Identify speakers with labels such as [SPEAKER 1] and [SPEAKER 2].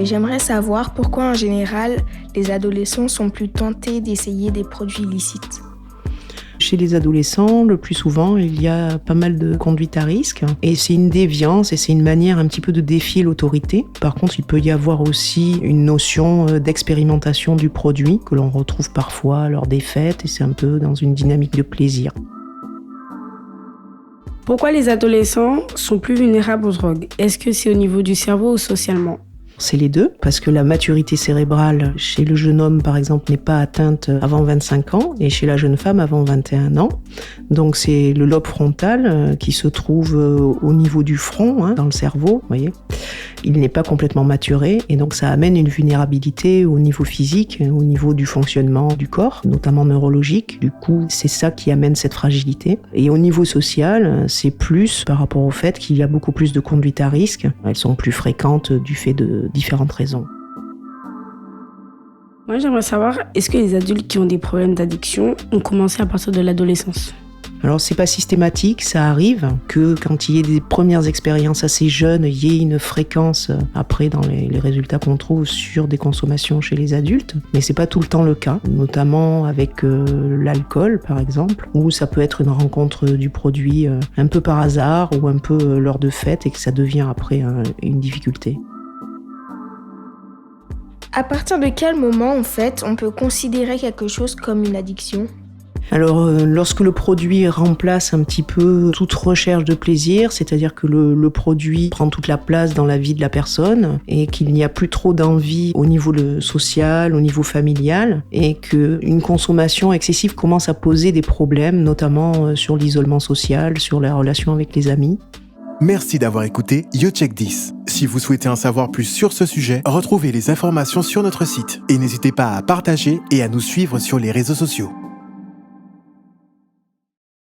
[SPEAKER 1] Et j'aimerais savoir pourquoi en général les adolescents sont plus tentés d'essayer des produits illicites.
[SPEAKER 2] Chez les adolescents, le plus souvent, il y a pas mal de conduite à risque et c'est une déviance et c'est une manière un petit peu de défier l'autorité. Par contre, il peut y avoir aussi une notion d'expérimentation du produit que l'on retrouve parfois lors des fêtes et c'est un peu dans une dynamique de plaisir.
[SPEAKER 3] Pourquoi les adolescents sont plus vulnérables aux drogues ? Est-ce que c'est au niveau du cerveau ou socialement ?
[SPEAKER 2] C'est les deux, parce que la maturité cérébrale chez le jeune homme, par exemple, n'est pas atteinte avant 25 ans et chez la jeune femme avant 21 ans. Donc c'est le lobe frontal qui se trouve au niveau du front, dans le cerveau, vous voyez. Il n'est pas complètement maturé et donc ça amène une vulnérabilité au niveau physique, au niveau du fonctionnement du corps, notamment neurologique. Du coup, c'est ça qui amène cette fragilité. Et au niveau social, c'est plus par rapport au fait qu'il y a beaucoup plus de conduites à risque. Elles sont plus fréquentes du fait de différentes raisons.
[SPEAKER 3] Moi, j'aimerais savoir, est-ce que les adultes qui ont des problèmes d'addiction ont commencé à partir de l'adolescence ?
[SPEAKER 2] Alors c'est pas systématique, ça arrive que quand il y ait des premières expériences assez jeunes, il y ait une fréquence après dans les résultats qu'on trouve sur des consommations chez les adultes, mais c'est pas tout le temps le cas, notamment avec l'alcool par exemple, où ça peut être une rencontre du produit un peu par hasard ou un peu lors de fêtes et que ça devient après une difficulté.
[SPEAKER 1] À partir de quel moment, en fait, on peut considérer quelque chose comme une addiction ?
[SPEAKER 2] Alors, lorsque le produit remplace un petit peu toute recherche de plaisir, c'est-à-dire que le produit prend toute la place dans la vie de la personne et qu'il n'y a plus trop d'envie au niveau social, au niveau familial et qu'une consommation excessive commence à poser des problèmes, notamment sur l'isolement social, sur la relation avec les amis.
[SPEAKER 4] Merci d'avoir écouté You Check This. Si vous souhaitez en savoir plus sur ce sujet, retrouvez les informations sur notre site et n'hésitez pas à partager et à nous suivre sur les réseaux sociaux.